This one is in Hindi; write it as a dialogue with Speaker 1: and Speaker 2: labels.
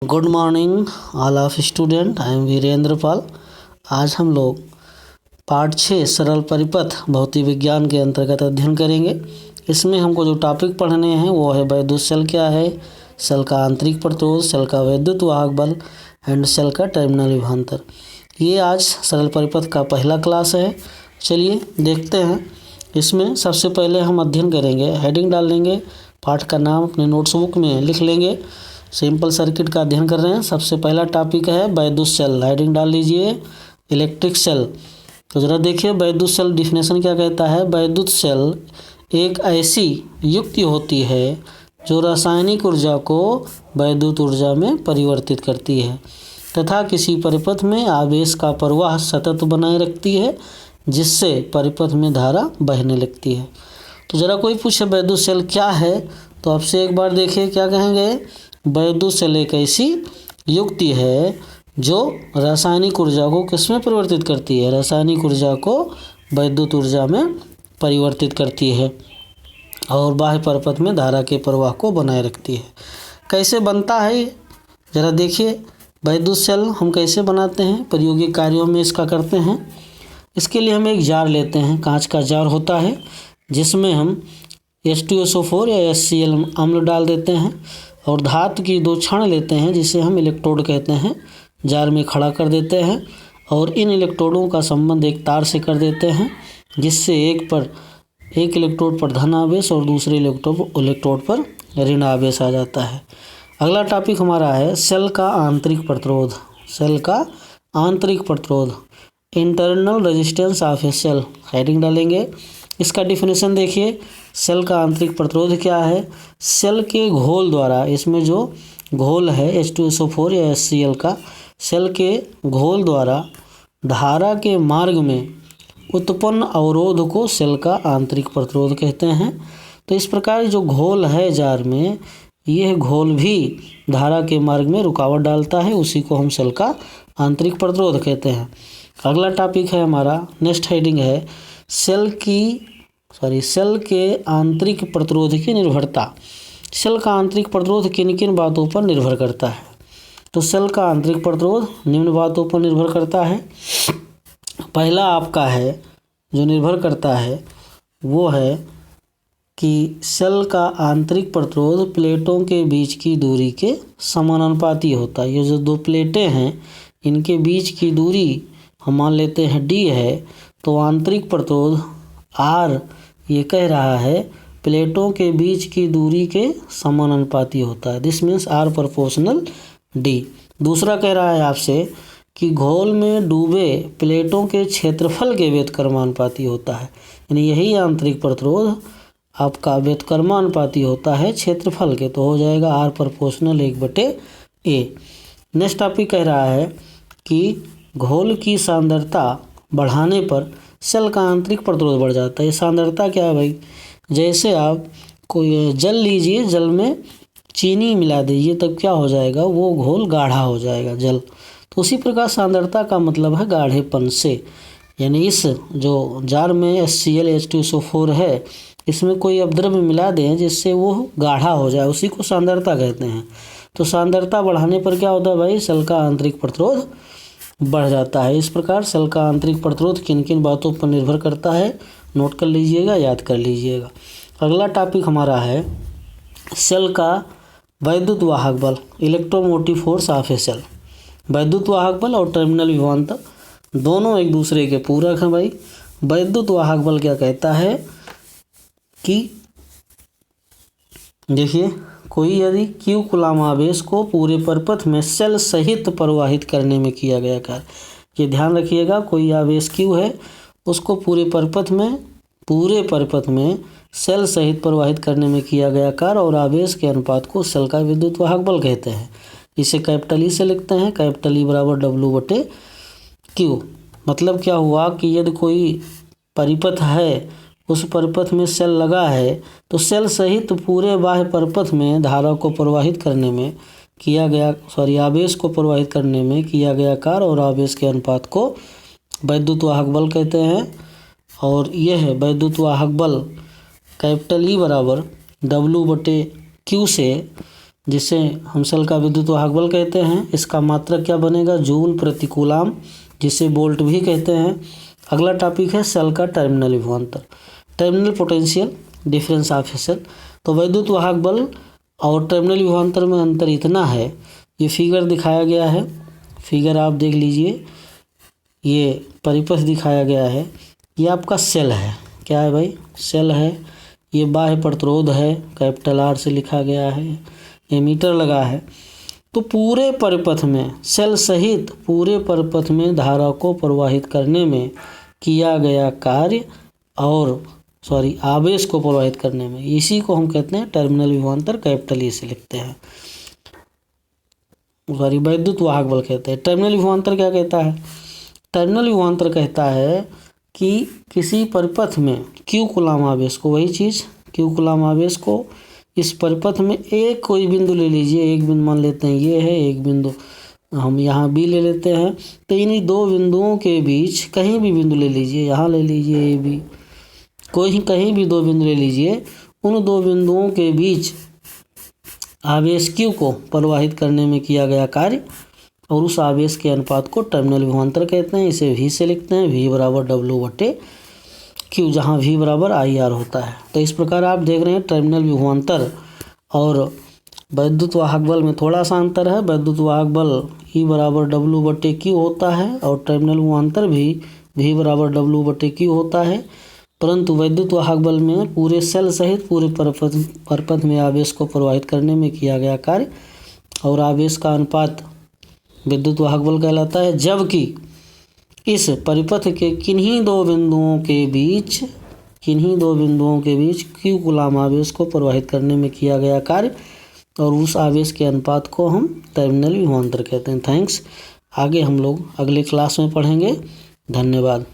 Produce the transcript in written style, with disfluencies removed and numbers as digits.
Speaker 1: Good morning all of student, I am Virendra Pal. आज हम लोग पार्ट 6 सरल परिपथ भौतिक विज्ञान के अंतर्गत अध्ययन करेंगे। इसमें हमको जो टॉपिक पढ़ने हैं वो है वैद्युत सेल क्या है, सेल का आंतरिक प्रतिरोध, सेल का वैद्युत वाहक बल एंड सेल का टर्मिनल विभवांतर। ये आज सरल परिपथ का पहला क्लास है। चलिए देखते हैं। इसमें सबसे पहले हम अध्ययन करेंगे, हेडिंग डाल लेंगे, पाठ का नाम अपने नोट्सबुक में लिख लेंगे। सिंपल सर्किट का अध्ययन कर रहे हैं। सबसे पहला टॉपिक है वैद्युत सेल, हेडिंग डाल लीजिए इलेक्ट्रिक सेल। तो ज़रा देखिए वैद्युत सेल डिफिनेशन क्या कहता है। वैद्युत सेल एक ऐसी युक्ति होती है जो रासायनिक ऊर्जा को वैद्युत ऊर्जा में परिवर्तित करती है तथा किसी परिपथ में आवेश का प्रवाह सतत बनाए रखती है, जिससे परिपथ में धारा बहने लगती है। तो ज़रा कोई पूछे वैद्युत सेल क्या है, तो आपसे एक बार देखिए क्या कहेंगे। वैद्युत सेल एक ऐसी युक्ति है जो रासायनिक ऊर्जा को किसमें परिवर्तित करती है, रासायनिक ऊर्जा को वैद्युत ऊर्जा में परिवर्तित करती है और बाह्य परिपथ में धारा के प्रवाह को बनाए रखती है। कैसे बनता है ज़रा देखिए। वैद्युत सेल हम कैसे बनाते हैं, प्रायोगिक कार्यों में इसका करते हैं। इसके लिए हम एक जार लेते हैं, कांच का जार होता है, जिसमें हम H2SO4 या HCl अम्ल डाल देते हैं और धातु की 2 छड़ लेते हैं, जिसे हम इलेक्ट्रोड कहते हैं। जार में खड़ा कर देते हैं और इन इलेक्ट्रोडों का संबंध एक तार से कर देते हैं, जिससे एक इलेक्ट्रोड पर धन आवेश और दूसरे इलेक्ट्रोड पर ऋण आवेश आ जाता है। अगला टॉपिक हमारा है सेल का आंतरिक प्रतिरोध। सेल का आंतरिक प्रतिरोध, internal resistance of a cell, heading डालेंगे। इसका डिफिनेशन देखिए। सेल का आंतरिक प्रतिरोध क्या है। सेल के घोल द्वारा, इसमें जो घोल है H2SO4 या HCl का, सेल के घोल द्वारा धारा के मार्ग में उत्पन्न अवरोध को सेल का आंतरिक प्रतिरोध कहते हैं। तो इस प्रकार जो घोल है जार में, यह घोल भी धारा के मार्ग में रुकावट डालता है, उसी को हम सेल का आंतरिक प्रतिरोध कहते हैं। अगला टॉपिक है हमारा, नेक्स्ट हेडिंग है सेल के आंतरिक प्रतिरोध की निर्भरता। सेल का आंतरिक प्रतिरोध किन किन बातों पर निर्भर करता है। तो सेल का आंतरिक प्रतिरोध निम्न बातों पर निर्भर करता है। पहला आपका है जो निर्भर करता है वो है कि सेल का आंतरिक प्रतिरोध प्लेटों के बीच की दूरी के समानुपाती होता है। ये जो 2 प्लेटें हैं, इनके बीच की दूरी हम मान लेते हैं d है, तो आंतरिक प्रतिरोध R ये कह रहा है प्लेटों के बीच की दूरी के समानुपाती होता है। This means R proportional D। दूसरा कह रहा है आपसे कि घोल में डूबे प्लेटों के क्षेत्रफल के व्युत्क्रमानुपाती होता है। यानी यही आंतरिक प्रतिरोध आपका व्युत्क्रमानुपाती होता है क्षेत्रफल के, तो हो जाएगा R proportional 1/A। Next topic कह रहा है कि घोल की सांद्रता बढ़ाने पर सेल का आंतरिक प्रतिरोध बढ़ जाता है। ये सांद्रता क्या है भाई, जैसे आप कोई जल लीजिए, जल में चीनी मिला दीजिए, तब क्या हो जाएगा, वो घोल गाढ़ा हो जाएगा जल। तो उसी प्रकार सांद्रता का मतलब है गाढ़ेपन से। यानी इस जो जार में HCl H2SO4 है, इसमें कोई अपद्रव्य मिला दें जिससे वो गाढ़ा हो जाए, उसी को सांद्रता कहते हैं। तो सांद्रता बढ़ाने पर क्या होता है भाई, सेल का आंतरिक प्रतिरोध बढ़ जाता है। इस प्रकार सेल का आंतरिक प्रतिरोध किन किन बातों पर निर्भर करता है, नोट कर लीजिएगा, याद कर लीजिएगा। अगला टॉपिक हमारा है सेल का वैद्युत वाहक बल, electromotive force of a cell. वैद्युत वाहक बल और टर्मिनल विभवांतर दोनों एक दूसरे के पूरक हैं भाई। वैद्युत वाहक बल क्या कहता है कि देखिए, कोई यदि Q कूलाम आवेश को पूरे परिपथ में सेल सहित प्रवाहित करने में किया गया कार्य, ये ध्यान रखिएगा, कोई आवेश Q है, उसको पूरे परिपथ में सेल सहित प्रवाहित करने में किया गया कार्य और आवेश के अनुपात को सेल का विद्युत वाहक बल कहते हैं। इसे कैपिटल E से लिखते हैं, कैपिटल E बराबर W/Q। मतलब क्या हुआ कि यदि कोई परिपथ है, उस परिपथ में सेल लगा है, तो सेल सहित पूरे बाह्य परिपथ में धारा को प्रवाहित करने में किया गया आवेश को प्रवाहित करने में किया गया कार्य और आवेश के अनुपात को वैद्युत वाहक बल कहते हैं। और यह वैद्युत वाहक बल कैपिटल E बराबर W/Q से जिसे हम सेल का विद्युत वाहक बल कहते हैं। इसका मात्रक क्या बनेगा? जूल प्रति कूलाम, जिसे वोल्ट भी कहते हैं। अगला टॉपिक है सेल का टर्मिनल विभवांतर, terminal potential difference of a cell. तो विद्युत वाहक बल और टर्मिनल विभवांतर में अंतर इतना है, ये फिगर दिखाया गया है, फिगर आप देख लीजिए, ये परिपथ दिखाया गया है, ये आपका सेल है। क्या है भाई? सेल है। ये बाह्य प्रतिरोध है, कैपिटल आर से लिखा गया है, ये मीटर लगा है। तो पूरे परिपथ में, सेल सहित पूरे परिपथ में धारा को प्रवाहित करने में किया गया कार्य और आवेश को प्रवाहित करने में, इसी को हम कहते हैं टर्मिनल विभवांतर, कैपिटल ई से लिखते हैं। विद्युत वाहक बल कहते हैं। टर्मिनल विभवांतर क्या कहता है? टर्मिनल विभवांतर कहता है कि किसी परिपथ में क्यू कूलाम आवेश को, वही चीज़ क्यू कूलाम आवेश को इस परिपथ में एक कोई बिंदु ले लीजिए, एक बिंदु मान लेते हैं ये है, एक बिंदु हम यहाँ बी ले लेते हैं। तो इन्हीं दो बिंदुओं के बीच कहीं भी बिंदु ले लीजिए, यहाँ ले लीजिए ए बी, कहीं भी दो बिंदु ले लीजिए, उन दो बिंदुओं के बीच आवेश क्यू को प्रवाहित करने में किया गया कार्य और उस आवेश के अनुपात को टर्मिनल विभवांतर कहते हैं। इसे V से लिखते हैं, V बराबर W/Q, जहाँ V बराबर IR होता है। तो इस प्रकार आप देख रहे हैं टर्मिनल विभवांतर और विद्युत वाहक बल में थोड़ा सा अंतर है। विद्युत वाहक बल E बराबर W/Q होता है और टर्मिनल विभवांतर भी V बराबर W/Q होता है, परंतु विद्युत वाहक बल में पूरे सेल सहित पूरे परिपथ में आवेश को प्रवाहित करने में किया गया कार्य और आवेश का अनुपात विद्युत वाहक बल कहलाता है। जबकि इस परिपथ के किन्हीं दो बिंदुओं के बीच क्यू कूलाम आवेश को प्रवाहित करने में किया गया कार्य और उस आवेश के अनुपात को हम टर्मिनल विभवांतर कहते हैं। थैंक्स। आगे हम लोग अगले क्लास में पढ़ेंगे। धन्यवाद।